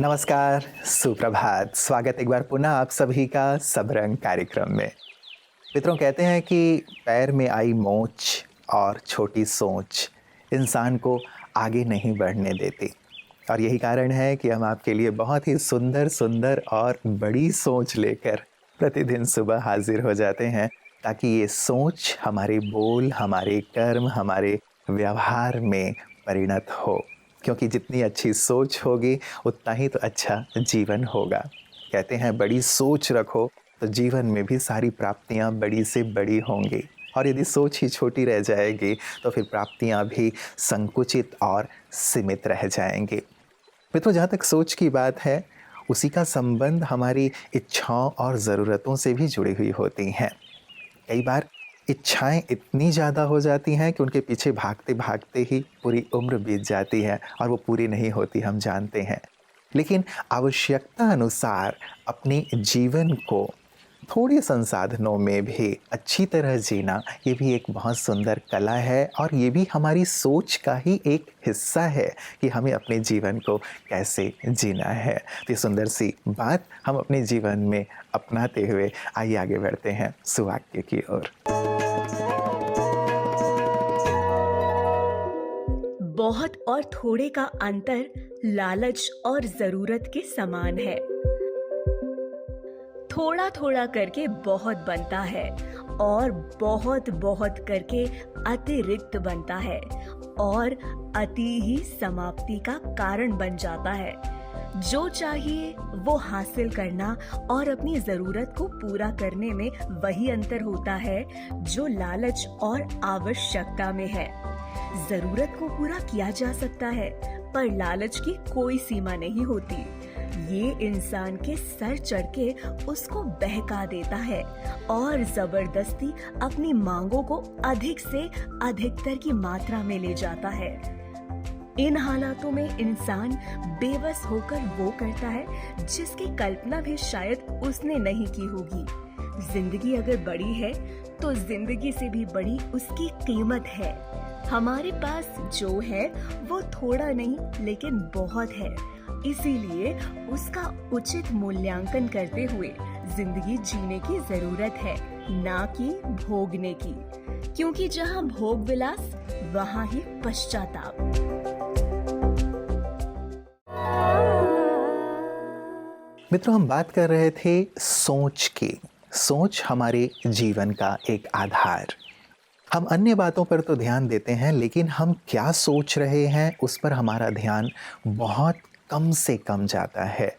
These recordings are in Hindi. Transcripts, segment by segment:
नमस्कार, सुप्रभात। स्वागत एक बार पुनः आप सभी का सब रंग कार्यक्रम में। मित्रों, कहते हैं कि पैर में आई मोच और छोटी सोच इंसान को आगे नहीं बढ़ने देती। और यही कारण है कि हम आपके लिए बहुत ही सुंदर सुंदर और बड़ी सोच लेकर प्रतिदिन सुबह हाजिर हो जाते हैं, ताकि ये सोच हमारे बोल, हमारे कर्म, हमारे व्यवहार में परिणत हो। क्योंकि जितनी अच्छी सोच होगी उतना ही तो अच्छा जीवन होगा। कहते हैं बड़ी सोच रखो तो जीवन में भी सारी प्राप्तियां बड़ी से बड़ी होंगी, और यदि सोच ही छोटी रह जाएगी तो फिर प्राप्तियां भी संकुचित और सीमित रह जाएंगी। मित्रों, जहाँ तक सोच की बात है, उसी का संबंध हमारी इच्छाओं और ज़रूरतों से भी जुड़ी हुई होती हैं। कई बार इच्छाएं इतनी ज़्यादा हो जाती हैं कि उनके पीछे भागते भागते ही पूरी उम्र बीत जाती है और वो पूरी नहीं होती, हम जानते हैं। लेकिन आवश्यकता अनुसार अपने जीवन को थोड़े संसाधनों में भी अच्छी तरह जीना, ये भी एक बहुत सुंदर कला है, और ये भी हमारी सोच का ही एक हिस्सा है कि हमें अपने जीवन को कैसे जीना है। तो ये सुंदर सी बात हम अपने जीवन में अपनाते हुए आइए आगे बढ़ते हैं सुवाक्य की ओर। बहुत और थोड़े का अंतर लालच और जरूरत के समान है। थोड़ा थोड़ा करके बहुत बनता है और बहुत बहुत करके अतिरिक्त बनता है, और अति ही समाप्ति का कारण बन जाता है। जो चाहिए वो हासिल करना और अपनी जरूरत को पूरा करने में वही अंतर होता है जो लालच और आवश्यकता में है। जरूरत को पूरा किया जा सकता है, पर लालच की कोई सीमा नहीं होती। ये इंसान के सर चढ़ के उसको बहका देता है और जबरदस्ती अपनी मांगों को अधिक से अधिकतर की मात्रा में ले जाता है। इन हालातों में इंसान बेबस होकर वो करता है जिसकी कल्पना भी शायद उसने नहीं की होगी। जिंदगी अगर बड़ी है तो जिंदगी से भी बड़ी उसकी कीमत है। हमारे पास जो है वो थोड़ा नहीं लेकिन बहुत है, इसीलिए उसका उचित मूल्यांकन करते हुए जिंदगी जीने की जरूरत है, ना कि भोगने की। क्योंकि जहाँ भोग विलास वहाँ ही पश्चाताप। मित्रों, हम बात कर रहे थे सोच की। सोच हमारे जीवन का एक आधार। हम अन्य बातों पर तो ध्यान देते हैं, लेकिन हम क्या सोच रहे हैं उस पर हमारा ध्यान बहुत कम से कम जाता है।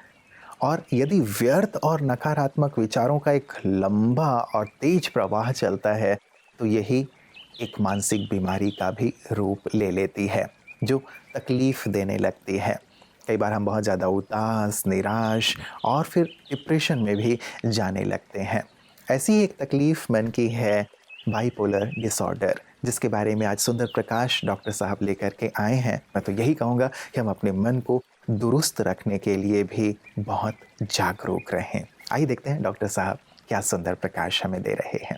और यदि व्यर्थ और नकारात्मक विचारों का एक लंबा और तेज प्रवाह चलता है, तो यही एक मानसिक बीमारी का भी रूप ले लेती है, जो तकलीफ देने लगती है। कई बार हम बहुत ज़्यादा उदास, निराश और फिर डिप्रेशन में भी जाने लगते हैं। ऐसी एक तकलीफ मन की है बाइपोलर डिसऑर्डर, जिसके बारे में आज सुंदर प्रकाश डॉक्टर साहब लेकर के आए हैं। मैं तो यही कहूँगा कि हम अपने मन को दुरुस्त रखने के लिए भी बहुत जागरूक रहें। आइए देखते हैं डॉक्टर साहब क्या सुंदर प्रकाश हमें दे रहे हैं।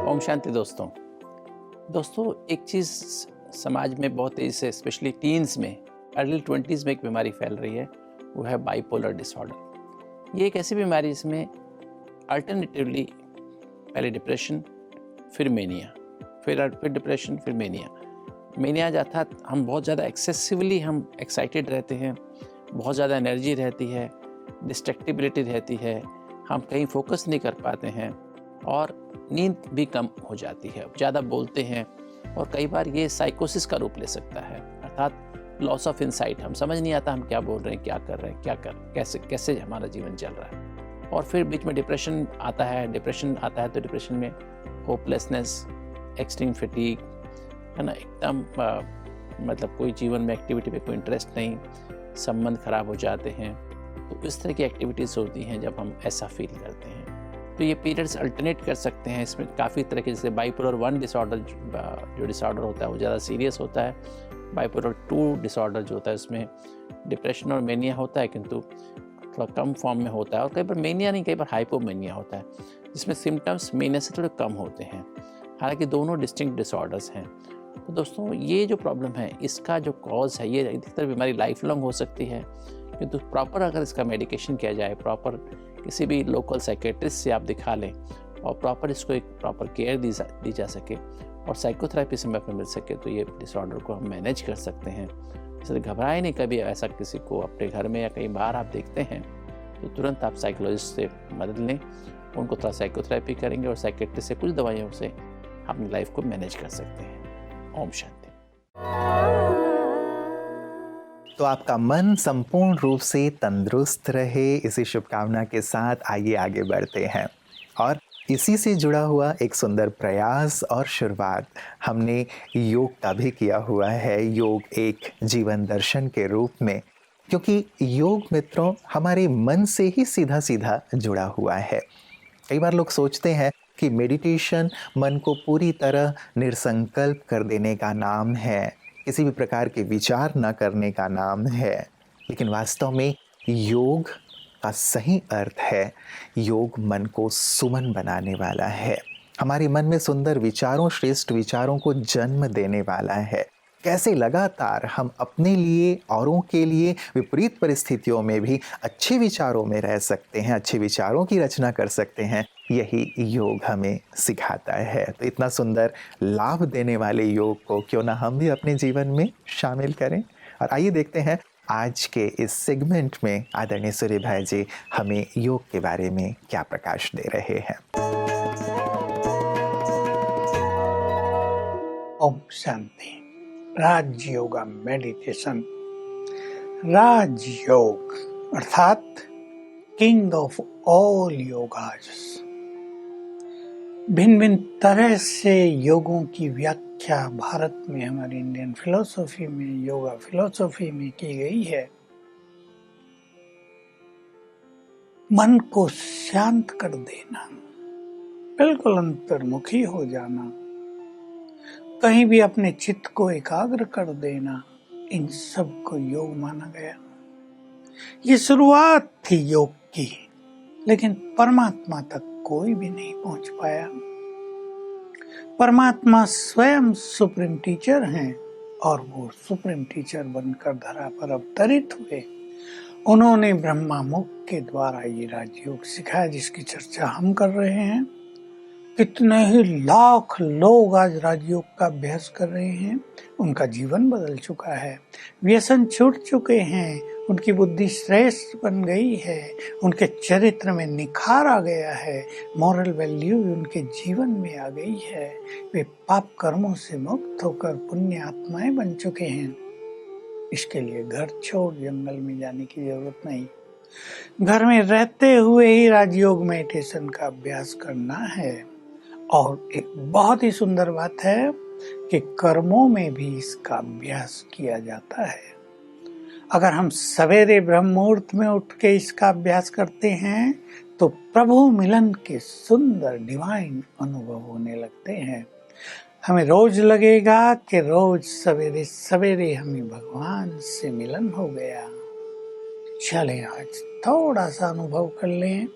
ओम शांति। दोस्तों एक चीज़ समाज में बहुत तेज़ी से, स्पेशली टीन्स में, अर्ली 20s में एक बीमारी फैल रही है, वो है बाइपोलर डिसऑर्डर। ये एक ऐसी बीमारी जिसमें अल्टरनेटिवली पहले डिप्रेशन, फिर मेनिया, फिर डिप्रेशन, फिर मेनिया जाता। हम बहुत ज़्यादा एक्सेसिवली हम एक्साइटेड रहते हैं, बहुत ज़्यादा एनर्जी रहती है, डिस्ट्रैक्टिबिलिटी रहती है, हम कहीं फोकस नहीं कर पाते हैं और नींद भी कम हो जाती है, ज़्यादा बोलते हैं, और कई बार ये साइकोसिस का रूप ले सकता है, अर्थात लॉस ऑफ इंसाइट। हम समझ नहीं आता हम क्या बोल रहे हैं, क्या कर रहे हैं, कैसे हमारा जीवन चल रहा है। और फिर बीच में डिप्रेशन आता है तो डिप्रेशन में होपलेसनेस, एक्सट्रीम फटीग, है ना, एकदम मतलब कोई जीवन में एक्टिविटी में कोई इंटरेस्ट नहीं, संबंध खराब हो जाते हैं। तो इस तरह की एक्टिविटीज़ होती हैं जब हम ऐसा फील करते हैं। तो ये पीरियड्स अल्टरनेट कर सकते हैं। इसमें काफ़ी तरह के, जैसे बाइपोलर 1 डिसऑर्डर जो डिसऑर्डर होता है वो ज़्यादा सीरियस होता है। बाइपोलर 2 डिसऑर्डर जो होता है उसमें डिप्रेशन और मेनिया होता है, किंतु थोड़ा कम फॉर्म में होता है। और कई बार मेनिया नहीं, कई बार हाइपोमेनिया होता है, जिसमें सिम्टम्स मेनिया से थोड़े कम होते हैं। हालांकि दोनों डिस्टिंक्ट डिसऑर्डर्स हैं। तो दोस्तों ये जो प्रॉब्लम है, इसका जो कॉज है, ये अधिकतर बीमारी लाइफ लॉन्ग हो सकती है, किंतु प्रॉपर अगर इसका मेडिकेशन किया जाए, प्रॉपर किसी भी लोकल साइकेट्रिस्ट से आप दिखा लें और प्रॉपर इसको एक प्रॉपर केयर दी जा सके और साइकोथेरेपी समय पर मिल सके, तो ये डिसऑर्डर को हम मैनेज कर सकते हैं। इसलिए घबराए नहीं कभी, ऐसा किसी को अपने घर में या कहीं बाहर आप देखते हैं तो तुरंत आप साइकोलॉजिस्ट से मदद लें, उनको थोड़ा साइकोथेरेपी करेंगे और साइकेट्रिस्ट से कुछ दवाइयों से अपनी लाइफ को मैनेज कर सकते हैं। ओम शांति। तो आपका मन संपूर्ण रूप से तंदुरुस्त रहे, इसी शुभकामना के साथ आइए आगे बढ़ते हैं। और इसी से जुड़ा हुआ एक सुंदर प्रयास और शुरुआत हमने योग का भी किया हुआ है, योग एक जीवन दर्शन के रूप में, क्योंकि योग मित्रों हमारे मन से ही सीधा सीधा जुड़ा हुआ है। कई बार लोग सोचते हैं कि मेडिटेशन मन को पूरी तरह निसंकल्प कर देने का नाम है, किसी भी प्रकार के विचार न करने का नाम है, लेकिन वास्तव में योग का सही अर्थ है, योग मन को सुमन बनाने वाला है, हमारे मन में सुंदर विचारों, श्रेष्ठ विचारों को जन्म देने वाला है। कैसे लगातार हम अपने लिए, औरों के लिए विपरीत परिस्थितियों में भी अच्छे विचारों में रह सकते हैं, अच्छे विचारों की रचना कर सकते हैं, यही योग हमें सिखाता है। तो इतना सुंदर लाभ देने वाले योग को क्यों ना हम भी अपने जीवन में शामिल करें। और आइए देखते हैं आज के इस सेगमेंट में आदरणीय सूर्य भाई जी हमें योग के बारे में क्या प्रकाश दे रहे हैं। ओम शांति। राजयोगा मेडिटेशन, राजयोग अर्थात किंग ऑफ ऑल योगाज। भिन्न भिन्न तरह से योगों की व्याख्या भारत में, हमारी इंडियन फिलॉसफी में, योगा फिलॉसफी में की गई है। मन को शांत कर देना, बिल्कुल अंतर्मुखी हो जाना, कहीं भी अपने चित्त को एकाग्र कर देना, इन सब को योग माना गया। ये शुरुआत थी योग की, लेकिन परमात्मा तक कोई भी नहीं पहुंच पाया। परमात्मा स्वयं सुप्रीम टीचर हैं और वो सुप्रीम टीचर बनकर धरा पर अवतरित हुए। उन्होंने ब्रह्मा मुख के द्वारा ये राजयोग सिखाया, जिसकी चर्चा हम कर रहे हैं। कितने ही लाख लोग आज राजयोग का अभ्यास कर रहे हैं, उनका जीवन बदल चुका है, व्यसन छूट चुके हैं, उनकी बुद्धि श्रेष्ठ बन गई है, उनके चरित्र में निखार आ गया है, मॉरल वैल्यू उनके जीवन में आ गई है, वे पाप कर्मों से मुक्त होकर पुण्य आत्माएं बन चुके हैं। इसके लिए घर छोड़ जंगल में जाने की जरूरत नहीं, घर में रहते हुए ही राजयोग मेडिटेशन का अभ्यास करना है। और एक बहुत ही सुंदर बात है कि कर्मों में भी इसका अभ्यास किया जाता है। अगर हम सवेरे ब्रह्म मुहूर्त में उठ के इसका अभ्यास करते हैं तो प्रभु मिलन के सुंदर डिवाइन अनुभव होने लगते हैं। हमें रोज लगेगा कि रोज सवेरे सवेरे हमें भगवान से मिलन हो गया। चले आज थोड़ा सा अनुभव कर लें,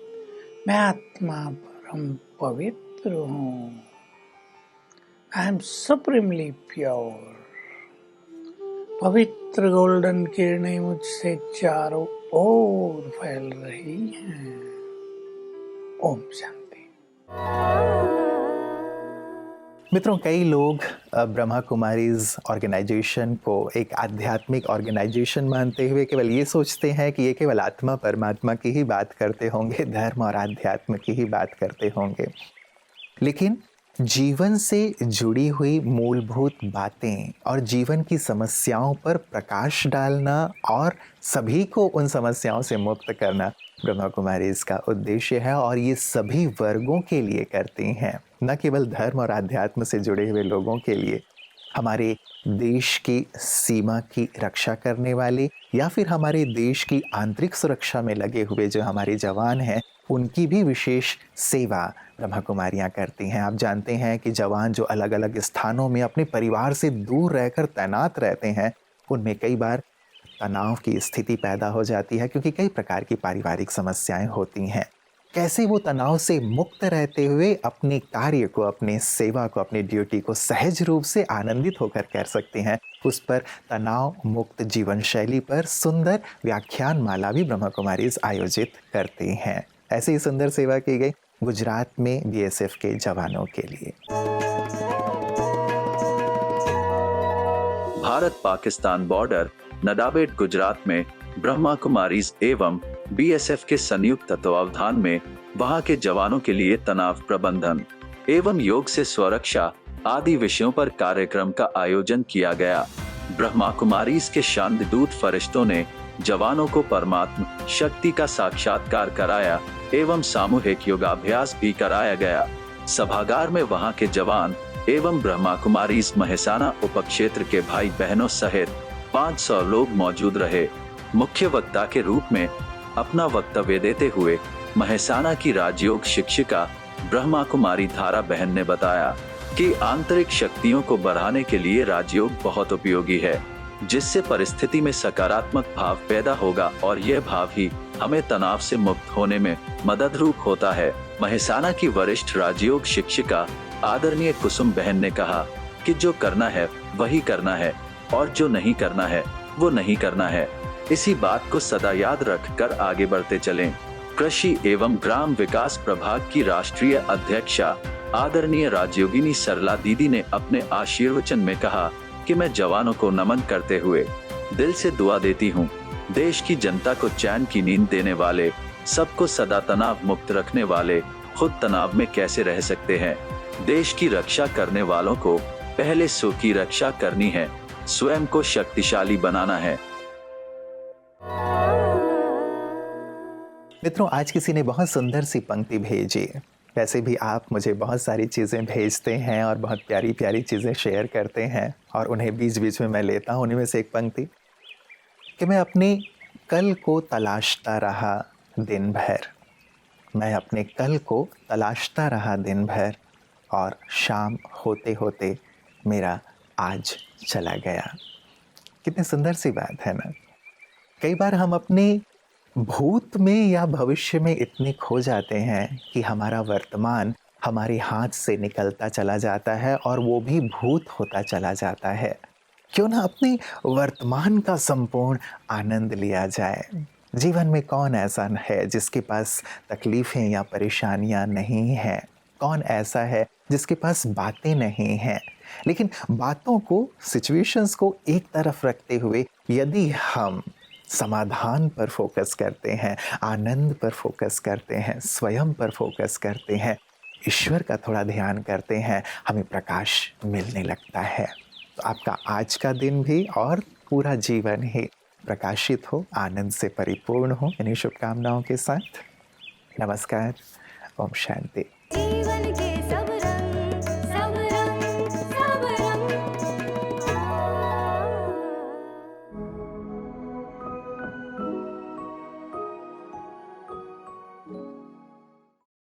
मैं आत्मा परम पवित्र हूँ, आई एम सुप्रीमली प्योर। पवित्र गोल्डन किरणें मुझसे चारों ओर फैल रही हैं। ओम शांति। मित्रों, कई लोग ब्रह्मा कुमारीज ऑर्गेनाइजेशन को एक आध्यात्मिक ऑर्गेनाइजेशन मानते हुए केवल ये सोचते हैं कि ये केवल आत्मा परमात्मा की ही बात करते होंगे, धर्म और आध्यात्म की ही बात करते होंगे, लेकिन जीवन से जुड़ी हुई मूलभूत बातें और जीवन की समस्याओं पर प्रकाश डालना और सभी को उन समस्याओं से मुक्त करना ब्रह्मा कुमारीज का उद्देश्य है। और ये सभी वर्गों के लिए करती हैं, न केवल धर्म और आध्यात्म से जुड़े हुए लोगों के लिए। हमारे देश की सीमा की रक्षा करने वाले या फिर हमारे देश की आंतरिक सुरक्षा में लगे हुए जो हमारे जवान हैं, उनकी भी विशेष सेवा ब्रह्मा कुमारियाँ करती हैं। आप जानते हैं कि जवान जो अलग अलग स्थानों में अपने परिवार से दूर रहकर तैनात रहते हैं, उनमें कई बार तनाव की स्थिति पैदा हो जाती है, क्योंकि कई प्रकार की पारिवारिक समस्याएं होती हैं। कैसे वो तनाव से मुक्त रहते हुए अपने कार्य को, अपने सेवा को, अपनी ड्यूटी को सहज रूप से आनंदित होकर कर सकते हैं, उस पर तनाव मुक्त जीवन शैली पर सुंदर व्याख्यान माला भी ब्रह्मा कुमारीज आयोजित करते हैं। ऐसे ही सुंदर सेवा की गई गुजरात में बीएसएफ के जवानों के लिए। भारत पाकिस्तान बॉर्डर नडाबेट गुजरात में ब्रह्मा कुमारीज एवं बीएसएफ के संयुक्त तत्वावधान में वहां के जवानों के लिए तनाव प्रबंधन एवं योग से स्वरक्षा आदि विषयों पर कार्यक्रम का आयोजन किया गया। ब्रह्मा कुमारीज के शांति दूत फरिश्तों ने जवानों को परमात्मा शक्ति का साक्षात्कार कराया एवं सामूहिक योगाभ्यास भी कराया गया। सभागार में वहां के जवान एवं ब्रह्मा कुमारीज महसाना उपक्षेत्र के भाई बहनों सहित 500 लोग मौजूद रहे। मुख्य वक्ता के रूप में अपना वक्तव्य देते हुए महसाना की राजयोग शिक्षिका ब्रह्मा कुमारी धारा बहन ने बताया कि आंतरिक शक्तियों को बढ़ाने के लिए राजयोग बहुत उपयोगी है, जिससे परिस्थिति में सकारात्मक भाव पैदा होगा और यह भाव ही हमें तनाव से मुक्त होने में मदद रूप होता है। महसाना की वरिष्ठ राजयोग शिक्षिका आदरणीय कुसुम बहन ने कहा कि जो करना है वही करना है और जो नहीं करना है वो नहीं करना है। इसी बात को सदा याद रखकर आगे बढ़ते चलें। कृषि एवं ग्राम विकास प्रभाग की राष्ट्रीय अध्यक्षा आदरणीय राजयोगिनी सरला दीदी ने अपने आशीर्वचन में कहा कि मैं जवानों को नमन करते हुए दिल से दुआ देती हूँ, देश की जनता को चैन की नींद देने वाले, सबको सदा तनाव मुक्त रखने वाले खुद तनाव में कैसे रह सकते हैं। देश की रक्षा करने वालों को पहले स्वयं की रक्षा करनी है, स्वयं को शक्तिशाली बनाना है। मित्रों, आज किसी ने बहुत सुंदर सी पंक्ति भेजी। वैसे भी आप मुझे बहुत सारी चीज़ें भेजते हैं और बहुत प्यारी प्यारी चीज़ें शेयर करते हैं और उन्हें बीच बीच में मैं लेता हूँ। उन्हीं में से एक पंक्ति कि मैं अपने कल को तलाशता रहा दिन भर, मैं अपने कल को तलाशता रहा दिन भर और शाम होते होते मेरा आज चला गया। कितनी सुंदर सी बात है ना। कई बार हम अपने भूत में या भविष्य में इतने खो जाते हैं कि हमारा वर्तमान हमारे हाथ से निकलता चला जाता है और वो भी भूत होता चला जाता है। क्यों ना अपने वर्तमान का संपूर्ण आनंद लिया जाए। जीवन में कौन ऐसा है जिसके पास तकलीफ़ें या परेशानियां नहीं हैं? कौन ऐसा है जिसके पास बातें नहीं हैं? लेकिन बातों को, सिचुएशंस को एक तरफ रखते हुए यदि हम समाधान पर फोकस करते हैं, आनंद पर फोकस करते हैं, स्वयं पर फोकस करते हैं, ईश्वर का थोड़ा ध्यान करते हैं, हमें प्रकाश मिलने लगता है। तो आपका आज का दिन भी और पूरा जीवन ही प्रकाशित हो, आनंद से परिपूर्ण हो। इन्हीं शुभकामनाओं के साथ नमस्कार, ओम शांति।